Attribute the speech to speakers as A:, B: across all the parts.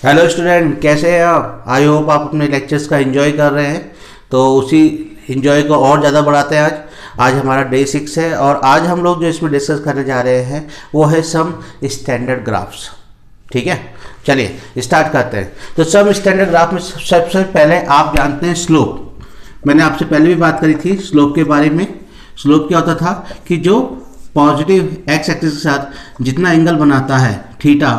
A: Hello student, कैसे हैं आप? आई होप आप अपने लेक्चर्स का एंजॉय कर रहे हैं। तो उसी एंजॉय को और ज़्यादा बढ़ाते हैं। आज हमारा डे 6 है और आज हम लोग जो इसमें डिस्कस करने जा रहे हैं वो है सम स्टैंडर्ड ग्राफ्स। ठीक है, चलिए स्टार्ट करते हैं। तो सम स्टैंडर्ड ग्राफ में सबसे पहले आप जानते हैं स्लोप। मैंने आपसे पहले भी बात करी थी स्लोप के बारे में। स्लोप क्या होता था कि जो पॉजिटिव एक्स एक्सिस के साथ जितना एंगल बनाता है थीटा,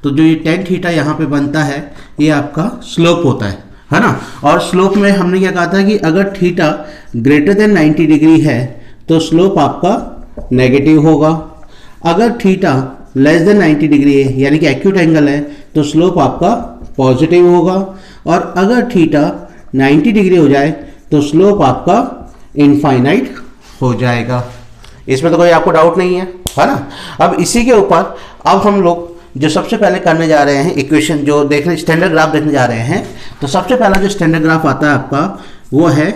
A: तो जो ये टेन थीटा यहाँ पे बनता है ये आपका स्लोप होता है ना। और स्लोप में हमने क्या कहा था कि अगर थीटा ग्रेटर देन 90 डिग्री है तो स्लोप आपका नेगेटिव होगा। अगर थीटा लेस देन 90 डिग्री है यानी कि एक्यूट एंगल है तो स्लोप आपका पॉजिटिव होगा। और अगर थीटा 90 डिग्री हो जाए तो स्लोप आपका इनफाइनाइट हो जाएगा। इसमें तो कोई आपको डाउट नहीं है ना। अब इसी के ऊपर अब हम लोग जो सबसे पहले करने जा रहे हैं इक्वेशन जो देखने स्टैंडर्ड ग्राफ देखने जा रहे हैं। तो सबसे पहला जो स्टैंडर्ड ग्राफ आता है आपका वो है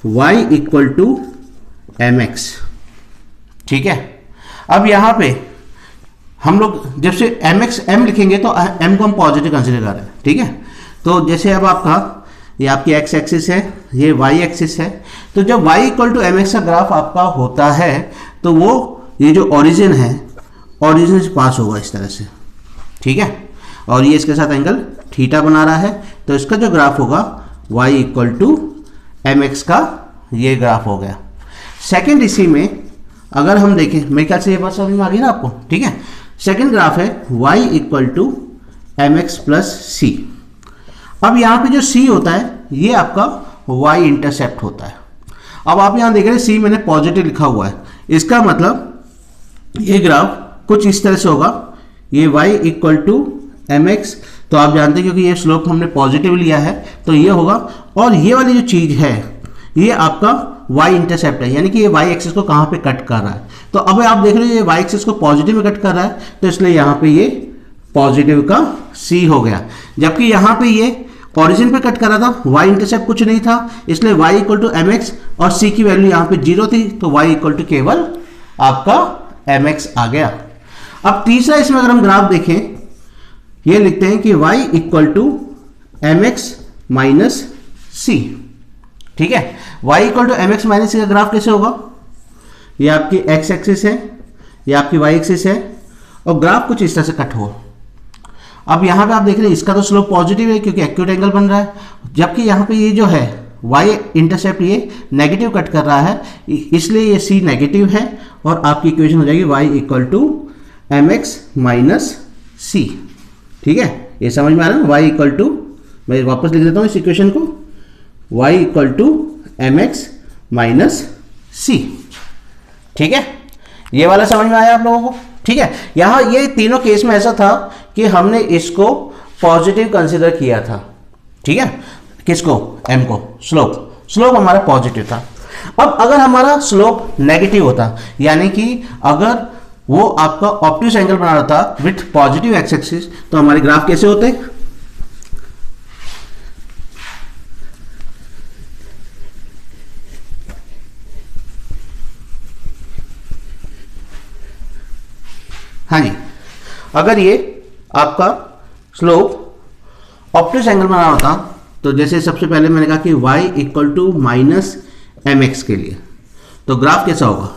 A: y equal to M x. ठीक है, अब यहाँ पे हम लोग जब से एम लिखेंगे तो एम को हम पॉजिटिव कंसिडर कर रहे हैं। ठीक है, तो जैसे अब आपका ये आपकी एक्स एक्सिस है, ये वाई एक्सिस है। तो जब y equal to M x का ग्राफ आपका होता है तो वो ये जो ओरिजिन है ओरिजिन से पास होगा इस तरह से। ठीक है, और ये इसके साथ एंगल थीटा बना रहा है तो इसका जो ग्राफ होगा y equal to M x का ये ग्राफ हो गया। सेकेंड इसी में अगर हम देखें, मेरे ख्याल से ये बात समझ में आ गई ना आपको। ठीक है, सेकेंड ग्राफ है y equal to M X plus C. अब यहाँ पे जो c होता है ये आपका y इंटरसेप्ट होता है। अब आप यहाँ देख रहे हैं c मैंने पॉजिटिव लिखा हुआ है, इसका मतलब ये ग्राफ कुछ इस तरह से होगा। ये y equal to M x, तो आप जानते हैं क्योंकि ये स्लोप हमने पॉजिटिव लिया है तो ये होगा। और ये वाली जो चीज़ है ये आपका y इंटरसेप्ट है, यानी कि ये y एक्सिस को कहाँ पे कट कर रहा है। तो अब आप देख रहे हो ये y एक्सिस को पॉजिटिव में कट कर रहा है तो इसलिए यहाँ पे ये पॉजिटिव का c हो गया। जबकि यहाँ पे ये ओरिजिन पे कट कर रहा था, y इंटरसेप्ट कुछ नहीं था, इसलिए y equal to M x और c की वैल्यू यहाँ पे 0 थी तो y इक्वल टू केवल आपका एम एक्स आ गया। अब तीसरा इसमें अगर हम ग्राफ देखें ये लिखते हैं कि y equal to M X minus C. ठीक है, y equal to M X minus C का ग्राफ कैसे होगा? ये आपकी x एक्सिस है, ये आपकी y एक्सिस है और ग्राफ कुछ इस तरह से कट हो। अब यहाँ पे आप देख रहे हैं इसका तो स्लोप पॉजिटिव है क्योंकि एक्यूट एंगल बन रहा है, जबकि यहाँ पे ये जो है y इंटरसेप्ट ये नेगेटिव कट कर रहा है, इसलिए ये c नेगेटिव है और आपकी इक्वेशन हो जाएगी y equal to M X minus C. ठीक है, ये समझ में आ रहा है ना। y इक्वल टू, मैं वापस लिख देता हूँ इस इक्वेशन को, y equal to M X minus C. ठीक है, ये वाला समझ में आया आप लोगों को? ठीक है, यहाँ ये तीनों केस में ऐसा था कि हमने इसको पॉजिटिव कंसिडर किया था। ठीक है, किसको? m को। स्लोप हमारा पॉजिटिव था। अब अगर हमारा स्लोप नेगेटिव होता यानी कि अगर वो आपका ऑब्ट्यूज एंगल बना रहा था विथ पॉजिटिव एक्स एक्सिस तो हमारे ग्राफ कैसे होते? हाँ जी, अगर ये आपका स्लोप ऑब्ट्यूज एंगल बना होता तो जैसे सबसे पहले मैंने कहा कि y equal to minus M x के लिए तो ग्राफ कैसा होगा?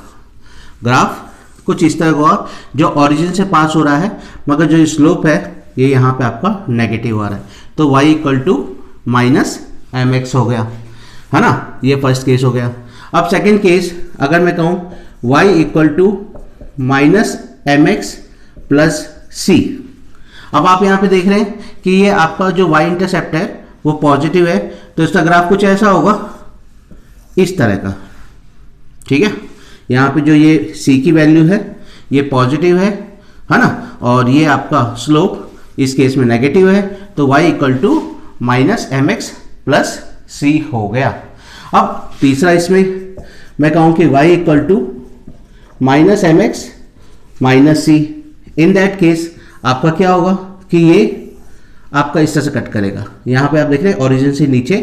A: ग्राफ कुछ इस तरह होगा जो ओरिजिन से पास हो रहा है मगर जो स्लोप है ये यहाँ पे आपका नेगेटिव आ रहा है तो y equal to minus M x हो गया, है ना। ये फर्स्ट केस हो गया। अब सेकंड केस अगर मैं कहूँ y equal to minus M X plus C. अब आप यहाँ पे देख रहे हैं कि ये आपका जो y इंटरसेप्ट है वो पॉजिटिव है तो इसका ग्राफ कुछ ऐसा होगा इस तरह का। ठीक है, यहाँ पे जो ये c की वैल्यू है ये पॉजिटिव है ना, और ये आपका स्लोप इस केस में नेगेटिव है तो y equal to minus M X plus C हो गया। अब तीसरा इसमें मैं कहूँ कि y equal to minus M X minus C. In that case आपका क्या होगा कि ये आपका इस तरह से कट करेगा। यहाँ पे आप देख रहे हैं ओरिजिन से नीचे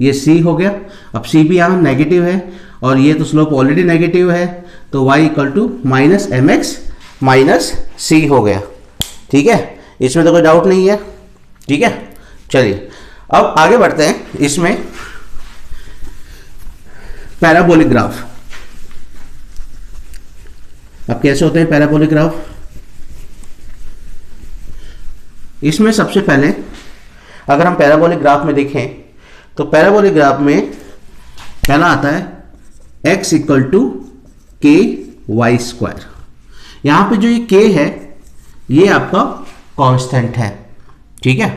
A: ये c हो गया। अब c भी यहाँ नेगेटिव है और ये तो स्लोप ऑलरेडी नेगेटिव है तो y equal to minus M X minus C हो गया। ठीक है, इसमें तो कोई डाउट नहीं है। ठीक है, चलिए अब आगे बढ़ते हैं। इसमें पैराबोलिक ग्राफ, अब कैसे होते हैं पैराबोलिक ग्राफ? इसमें सबसे पहले अगर हम पैराबोलिक ग्राफ में देखें तो पैराबोलिक ग्राफ में पहला आता है x इक्वल टू के वाई स्क्वायर। यहाँ पे जो ये k है ये आपका कांस्टेंट है, ठीक है,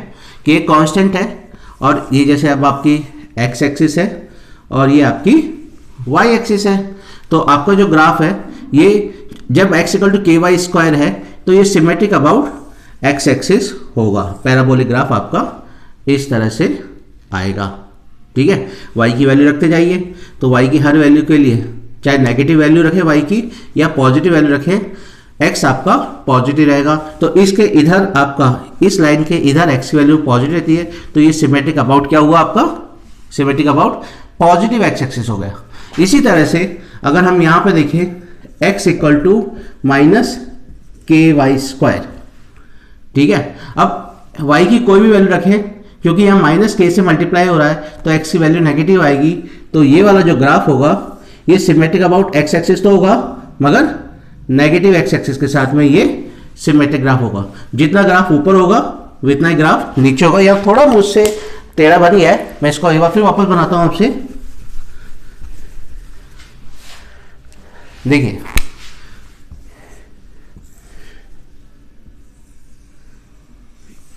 A: k कांस्टेंट है। और ये जैसे अब आपकी x एक्सिस है और ये आपकी y एक्सिस है, तो आपका जो ग्राफ है ये जब x इक्वल टू के वाई स्क्वायर है तो ये सिमेट्रिक अबाउट x एक्सिस होगा। पैराबोलिक ग्राफ आपका इस तरह से आएगा, ठीक है। y की वैल्यू रखते जाइए, तो y की हर वैल्यू के लिए चाहे नेगेटिव वैल्यू रखे y की या पॉजिटिव वैल्यू रखे, x आपका पॉजिटिव रहेगा। तो इसके इधर आपका इस लाइन के इधर x की वैल्यू पॉजिटिव रहती है, तो ये सिमेट्रिक अबाउट क्या हुआ आपका? Symmetric about positive x axis हो गया। इसी तरह से अगर हम यहाँ पे देखें x इक्वल टू माइनस के वाई स्क्वायर, ठीक है। अब y की कोई भी वैल्यू रखें, क्योंकि यहाँ माइनस के से मल्टीप्लाई हो रहा है तो x की वैल्यू नेगेटिव आएगी, तो ये वाला जो ग्राफ होगा ये सिमेट्रिक अबाउट x एक्सिस तो होगा मगर नेगेटिव x एक्सिस के साथ में ये सिमेट्रिक ग्राफ होगा। जितना ग्राफ ऊपर होगा उतना ही ग्राफ नीचे होगा। यह थोड़ा मुझसे टेढ़ा बनी है, मैं इसको एक बार फिर वापस बनाता हूँ आपसे। देखिए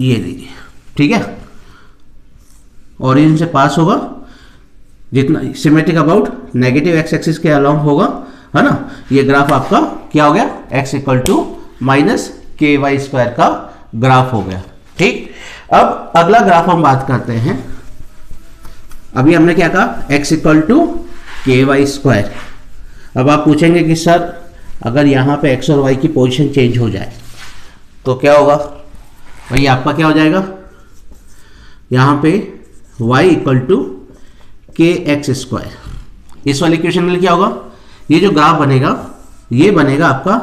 A: ये लीजिए, ठीक है, ओरिजिन से पास होगा, जितना symmetric about negative x axis के अलोंग होगा, है ना। ये ग्राफ आपका क्या हो गया? x इक्वल टू माइनस के वाई स्क्वायर का ग्राफ हो गया, ठीक। अब अगला ग्राफ हम बात करते हैं। अभी हमने क्या कहा? x इक्वल टू के वाई स्क्वायर। अब आप पूछेंगे कि सर अगर यहाँ पे x और y की पोजीशन चेंज हो जाए तो क्या होगा? वही आपका क्या हो जाएगा? यहाँ पे y इक्वल टू के एक्स स्क्वायर। इस वाली इक्वेशन में क्या होगा? ये जो ग्राफ बनेगा ये बनेगा आपका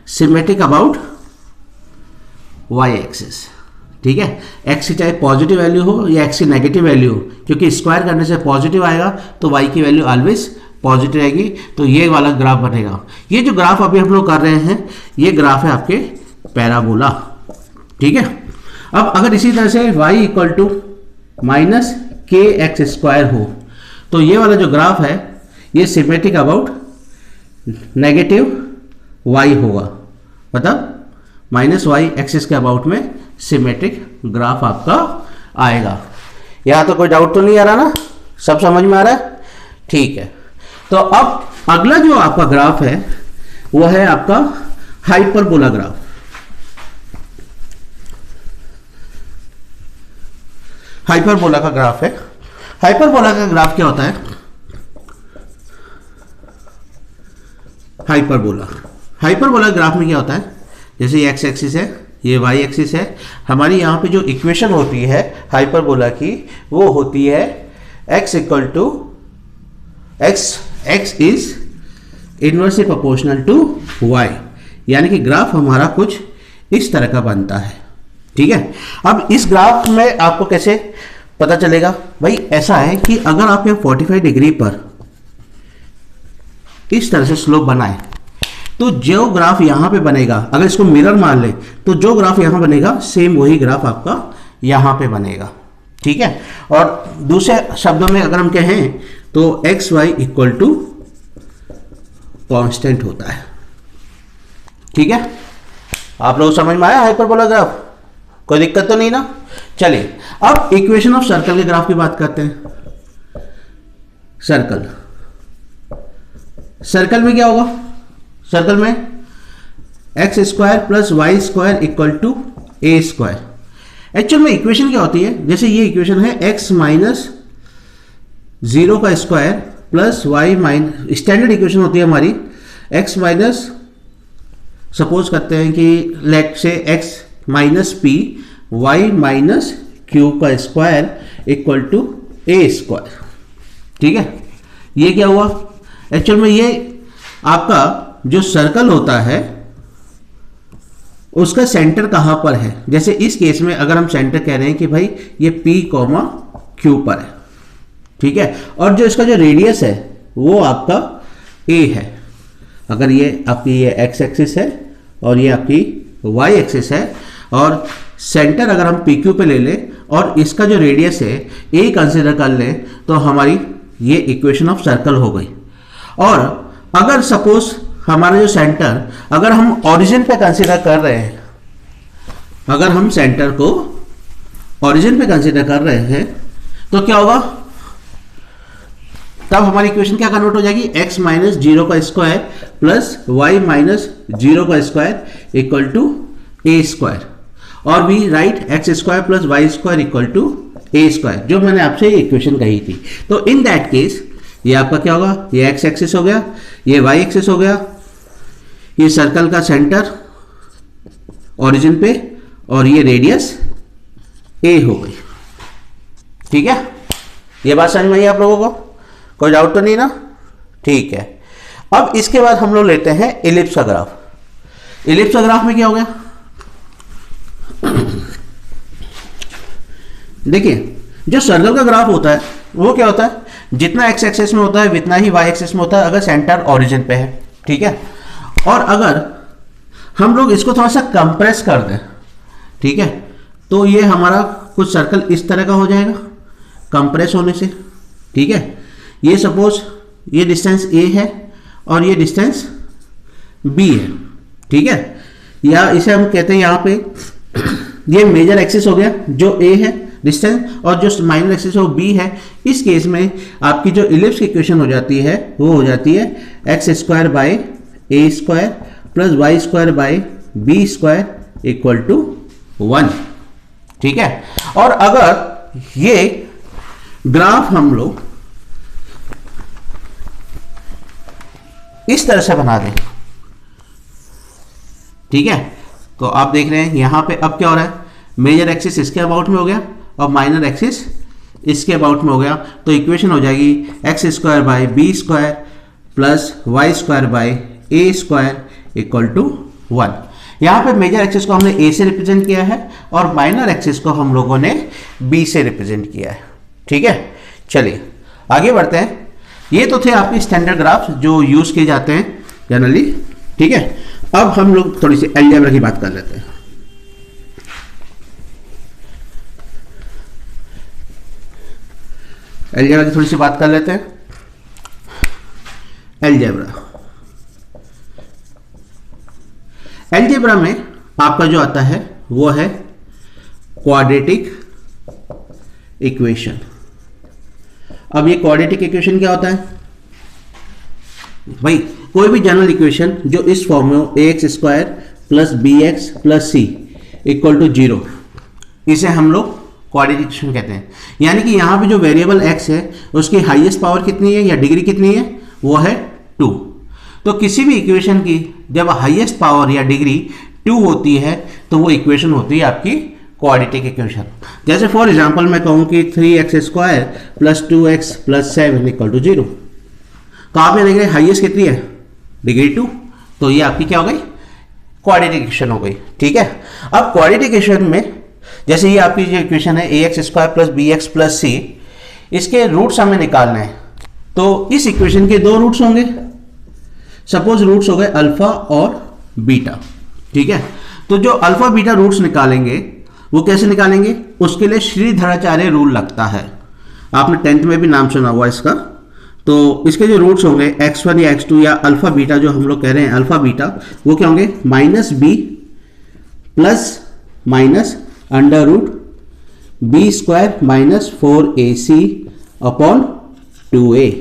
A: सिमेट्रिक अबाउट y एक्सिस, ठीक है। x की चाहे पॉजिटिव वैल्यू हो या x की नेगेटिव वैल्यू हो, क्योंकि स्क्वायर करने से पॉजिटिव आएगा तो y की वैल्यू ऑलवेज पॉजिटिव रहेगी, तो ये वाला ग्राफ बनेगा। ये जो ग्राफ अभी हम लोग कर रहे हैं ये ग्राफ है आपके पैराबोला, ठीक है। अब अगर इसी तरह से y इक्वल टू माइनस के एक्स स्क्वायर हो तो ये वाला जो ग्राफ है ये सिमेट्रिक अबाउट नेगेटिव y होगा, मतलब माइनस y एक्सिस के अबाउट में सिमेट्रिक ग्राफ आपका आएगा। यहाँ तो कोई डाउट तो नहीं आ रहा ना? सब समझ में आ रहा है? ठीक है। तो अब अगला जो आपका ग्राफ है वो है आपका हाइपरबोला ग्राफ। हाइपरबोला का ग्राफ है। हाइपरबोला का ग्राफ क्या होता है? हाइपरबोला ग्राफ में क्या होता है? जैसे ये एक्स एक्सिस है, ये वाई एक्सिस है, हमारी यहाँ पे जो इक्वेशन होती है हाइपरबोला की वो होती है x equal to x is inversely proportional to y, यानी कि ग्राफ हमारा कुछ इस तरह का बनता है, ठीक है। अब इस ग्राफ में आपको कैसे पता चलेगा? भाई ऐसा है कि अगर आप यहाँ 45 डिग्री पर इस तरह से स्लोप बनाए तो जो ग्राफ यहाँ पे बनेगा, अगर इसको मिरर मान ले तो जो ग्राफ यहाँ बनेगा सेम वही ग्राफ आपका यहाँ पे बनेगा, ठीक है। और दूसरे शब्दों में अगर हम कहें तो x y equal to constant होता है, ठीक है। आप लोग समझ में आया हाइपरबोला ग्राफ? कोई दिक्कत तो नहीं ना? चलिए अब इक्वेशन ऑफ सर्कल के ग्राफ की बात करते हैं। सर्कल में क्या होगा? सर्कल में x square plus y square equal to A square. Actual में इक्वेशन क्या होती है? जैसे ये इक्वेशन है एक्स माइनस 0 का square plus y minus, standard equation होती है हमारी एक्स माइनस, सपोज करते हैं कि लेट से X minus P Y minus Q का square equal to A square, ठीक है। ये क्या हुआ? एक्चुअल में ये आपका जो सर्कल होता है उसका सेंटर कहाँ पर है। जैसे इस केस में अगर हम सेंटर कह रहे हैं कि भाई ये P, Q पर है, ठीक है, और जो इसका जो रेडियस है वो आपका A है। अगर ये आपकी ये x एक्सिस है और ये आपकी y एक्सिस है, और सेंटर अगर हम PQ पे ले लें और इसका जो रेडियस है A कंसिडर कर लें, तो हमारी ये इक्वेशन ऑफ सर्कल हो गई। और अगर सपोज हमारा जो सेंटर अगर हम ओरिजिन पे कंसीडर कर रहे हैं, अगर हम सेंटर को ओरिजिन पे कंसीडर कर रहे हैं, तो क्या होगा, तब हमारी इक्वेशन क्या कन्वर्ट हो जाएगी, x माइनस 0 का स्क्वायर प्लस y माइनस 0 का square equal to a square, और भी right x square plus y square equal to a square, जो मैंने आपसे इक्वेशन कही थी। तो इन दैट केस ये आपका क्या होगा, ये x एक्सिस हो गया, ये y एक्सिस हो गया, ये सर्कल का सेंटर ओरिजिन पे, और ये रेडियस a हो गई। ठीक है, ये बात समझ में आई आप लोगों को, कोई डाउट तो नहीं ना? ठीक है। अब इसके बाद हम लोग लेते हैं इलिप्स का ग्राफ। इलिप्स का ग्राफ में क्या हो गया, देखिए जो सर्कल का ग्राफ होता है वो क्या होता है, जितना x एक्सिस में होता है उतना ही y एक्सिस में होता है अगर सेंटर ओरिजिन पे है, ठीक है। और अगर हम लोग इसको थोड़ा सा कंप्रेस कर दें, ठीक है, तो ये हमारा कुछ सर्कल इस तरह का हो जाएगा कंप्रेस होने से, ठीक है। ये सपोज ये डिस्टेंस a है और ये डिस्टेंस b है, ठीक है, या इसे हम कहते हैं यहाँ पे ये मेजर एक्सिस हो गया जो a है डिस्टेंस, और जो माइनर एक्सिस है वो b है। इस केस में आपकी जो इलिप्स की इक्वेशन हो जाती है वो हो जाती है x square by a square plus y square by b square equal to 1, ठीक है। और अगर ये ग्राफ हम लोग इस तरह से बना दें, ठीक है, तो आप देख रहे हैं यहां पे अब क्या हो रहा है, मेजर एक्सिस इसके अबाउट में हो गया और माइनर एक्सिस इसके अबाउट में हो गया, तो इक्वेशन हो जाएगी x square by b square plus y square by a square equal to 1। यहाँ पे मेजर एक्सिस को हमने ए से रिप्रेजेंट किया है और माइनर एक्सिस को हम लोगों ने बी से रिप्रेजेंट किया है, ठीक है। चलिए आगे बढ़ते हैं। ये तो थे आपके स्टैंडर्ड ग्राफ्स जो यूज किए जाते हैं जनरली, ठीक है। अब हम लोग थोड़ी सी अलजेब्रा की बात कर लेते हैं। अलजेब्रा की थोड़ी सी बात कर लेते हैं। अलजेब्रा में आपका जो आता है वो है क्वाड्रेटिक इक्वेशन। अब ये क्वाड्रेटिक इक्वेशन क्या होता है भाई, कोई भी जनरल इक्वेशन जो इस फॉर्म में हो, ax square plus B x plus c equal to 0, इसे हम लोग क्वाड्रेटिक इक्वेशन कहते हैं। यानी कि यहाँ पे जो वेरिएबल x है उसकी हाईएस्ट पावर कितनी है या डिग्री कितनी है, वो है 2। तो किसी भी इक्वेशन की जब हाईएस्ट पावर या डिग्री 2 होती है तो वो इक्वेशन होती है आपकी क्वाड्रेटिक इक्वेशन। जैसे फॉर एग्जांपल मैं कहूँ कि 3x square plus 2x plus 7 equal to 0, तो आप ये देख रहे हैं हाईएस्ट कितनी है, डिग्री 2, तो ये आपकी क्या हो गई, क्वाड्रेटिक इक्वेशन हो गई, ठीक है। अब क्वाड्रेटिक इक्वेशन में जैसे ये आपकी जो इक्वेशन है ax square plus B x plus C, इसके रूट्स हमें निकालने हैं, तो इस इक्वेशन के 2 रूट्स होंगे। सपोज रूट्स हो गए अल्फा और बीटा, ठीक है। तो जो अल्फा बीटा रूट्स निकालेंगे वो कैसे निकालेंगे, उसके लिए श्रीधराचार्य रूल लगता है। आपने 10th में भी नाम सुना हुआ इसका। तो इसके जो रूट्स होंगे x1 या x2 या अल्फा बीटा जो हम लोग कह रहे हैं अल्फा बीटा, वो क्या होंगे, minus b plus minus under root b square minus 4ac upon 2a।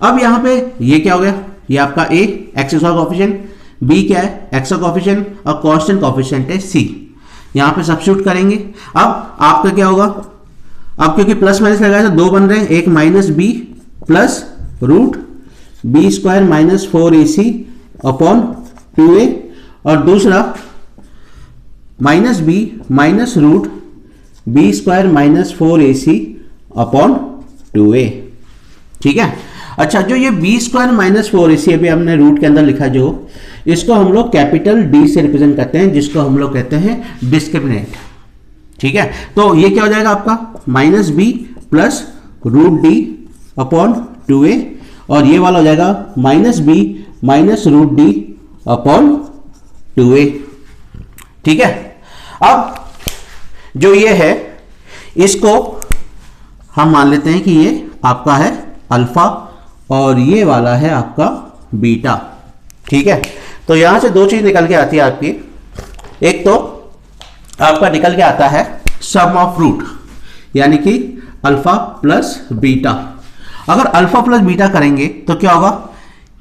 A: अब यहाँ पे ये क्या हो गया, ये आपका a एक्स का कॉफिशिएंट, b क्या है x का कॉफिशिएंट और कांस्टेंट कॉफिशिएंट है c। यहाँ पे सब्स्टिट्यूट करेंगे। अब आपका क्या होगा, अब क्योंकि प्लस माइनस लगाया तो 2 बन रहे हैं, एक minus b plus root b square minus 4ac upon 2a, और दूसरा minus b minus root b square minus 4ac upon 2a, ठीक है। अच्छा, जो ये बी स्क्वायर माइनस 4ac अभी हमने रूट के अंदर लिखा, जो इसको हम लोग कैपिटल डी से रिप्रेजेंट करते हैं, जिसको हम लोग कहते हैं डिस्क्रिमिनेंट। ठीक है, तो ये क्या हो जाएगा आपका minus b plus root d upon 2a, और ये वाला हो जाएगा minus b minus root d upon 2a। ठीक है, अब जो ये है इसको हम मान लेते हैं कि ये आपका है अल्फा और ये वाला है आपका बीटा। ठीक है, तो यहां से दो चीज निकल के आती है आपकी। एक तो आपका निकल के आता है सम ऑफ रूट, यानी कि अल्फा प्लस बीटा। अगर अल्फा प्लस बीटा करेंगे तो क्या होगा,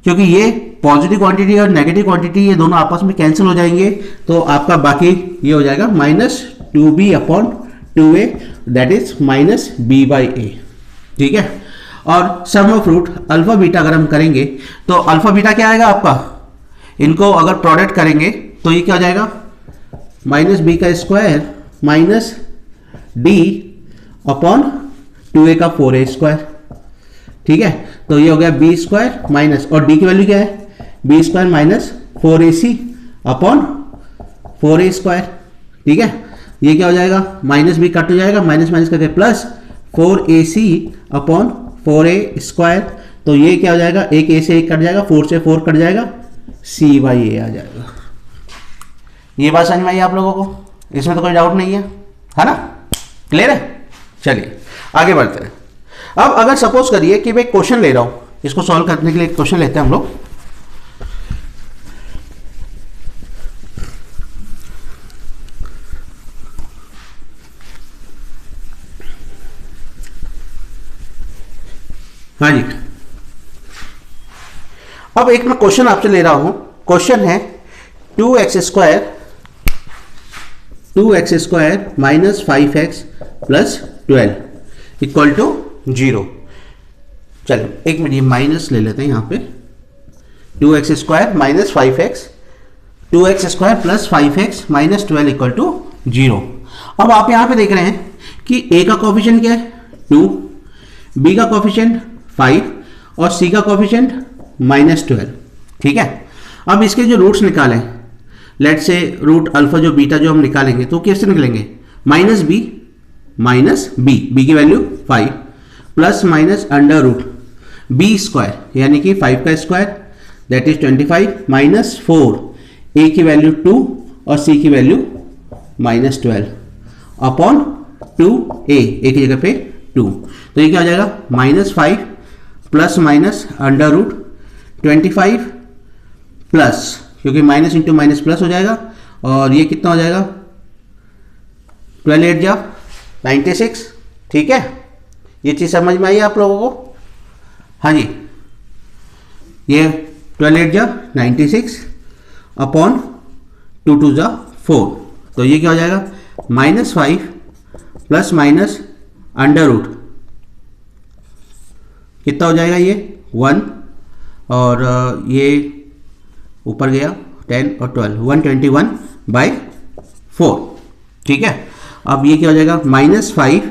A: क्योंकि ये पॉजिटिव क्वांटिटी और नेगेटिव क्वांटिटी ये दोनों आपस में कैंसिल हो जाएंगे, तो आपका बाकी ये हो जाएगा minus 2b upon 2a, that is minus b by A. ठीक है, और sum of root alpha beta अगर हम करेंगे तो अल्फा बीटा क्या आएगा आपका, इनको अगर प्रोडक्ट करेंगे तो ये क्या हो जाएगा माइनस बी का square minus D upon 2a का 4a स्क्वायर। ठीक है, तो ये हो गया बी स्क्वायर माइनस, और डी की वैल्यू क्या है b square minus 4ac upon 4a square. ठीक है, ये क्या हो जाएगा माइनस बी कट हो जाएगा, माइनस माइनस करके plus 4ac upon 4a square, तो ये क्या हो जाएगा एक a से एक कट जाएगा, 4 से 4 कट जाएगा, c बाई ए आ जाएगा। ये बात समझ में आई आप लोगों को, इसमें तो कोई डाउट नहीं है ना, क्लियर है। चलिए आगे बढ़ते हैं। अब अगर सपोज करिए कि मैं क्वेश्चन ले रहा हूं, इसको सॉल्व करने के लिए क्वेश्चन लेते हैं हम लोग। हाँ जी, अब एक मैं क्वेश्चन आपसे ले रहा हूं। क्वेश्चन है 2x square minus 5x plus 12 equal to 0। चलो एक मिनट, ये माइनस ले लेते हैं यहाँ पे। 2x square minus 5x, 2x square plus 5x minus 12 equal to 0। अब आप यहाँ पे देख रहे हैं कि a का कोफिशिएंट क्या है 2, b का कोफिशिएंट 5 और c का कोफिशिएंट माइनस 12। ठीक है, अब इसके जो रूट्स निकालें, लेट से रूट अल्फा जो बीटा जो हम निकालेंगे तो कैसे निकलेंगे, माइनस बी की value 5 plus minus under root b square यानी कि 5 का square that is 25 minus 4, a की वैल्यू 2 और सी की वैल्यू माइनस 12 अपॉन 2a, ए की जगह पे 2। तो ये क्या हो जाएगा minus 5 plus minus under root 25 plus, क्योंकि माइनस इंटू माइनस प्लस हो जाएगा, और ये कितना हो जाएगा 12 8 जा 96। ठीक है, ये चीज समझ में आई आप लोगों को। हाँ जी, ये 12 8 जा 96 अपॉन 2 2 जा 4, तो ये क्या हो जाएगा minus 5 plus minus under root कितना हो जाएगा ये 1, और ये ऊपर गया 10 और 12 121 बाई 4। ठीक है, अब ये क्या हो जाएगा माइनस 5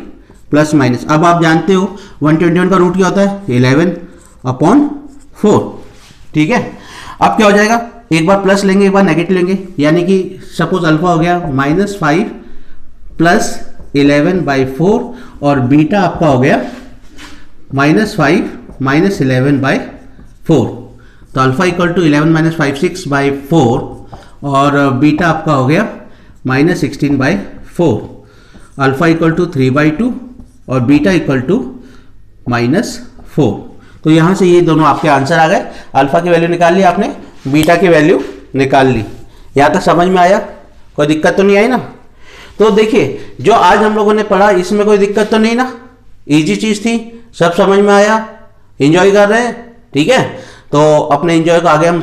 A: प्लस माइनस, अब आप जानते हो 121 का रूट क्या होता है 11 अपॉन 4। ठीक है, अब क्या हो जाएगा, एक बार प्लस लेंगे एक बार नेगेटिव लेंगे, यानी कि सपोज अल्फा हो गया माइनस 5 प्लस 11 बाई 4 और बीटा आपका हो गया माइनस 5 माइनस 11 बाई 4। तो alpha equal to 11 minus 5 6 by 4 और बीटा आपका हो गया minus 16 by 4। Alpha equal to 3 by 2 और बीटा इक्वल टू माइनस 4। तो यहाँ से ये दोनों आपके आंसर आ गए। अल्फा की वैल्यू निकाल ली आपने, बीटा की वैल्यू निकाल ली। यहाँ तक समझ में आया, कोई दिक्कत तो नहीं आई ना। तो देखिए जो आज हम लोगों ने पढ़ा इसमें कोई दिक्कत तो नहीं ना, इजी चीज थी, सब समझ में आया, एंजॉय कर रहे हैं। ठीक है, तो अपने एंजॉय को आगे हम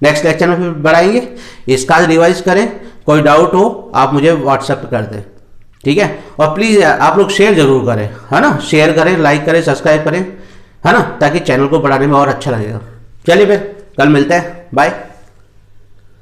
A: नेक्स्ट लेक्चर में फिर बढ़ाएंगे। इसका रिवाइज करें, कोई डाउट हो आप मुझे व्हाट्सएप पे कर दें। ठीक है, और प्लीज़ आप लोग शेयर जरूर करें, है ना, शेयर करें, लाइक करें, सब्सक्राइब करें, है ना, ताकि चैनल को बढ़ाने में और अच्छा लगेगा। चलिए फिर कल मिलते हैं, बाय।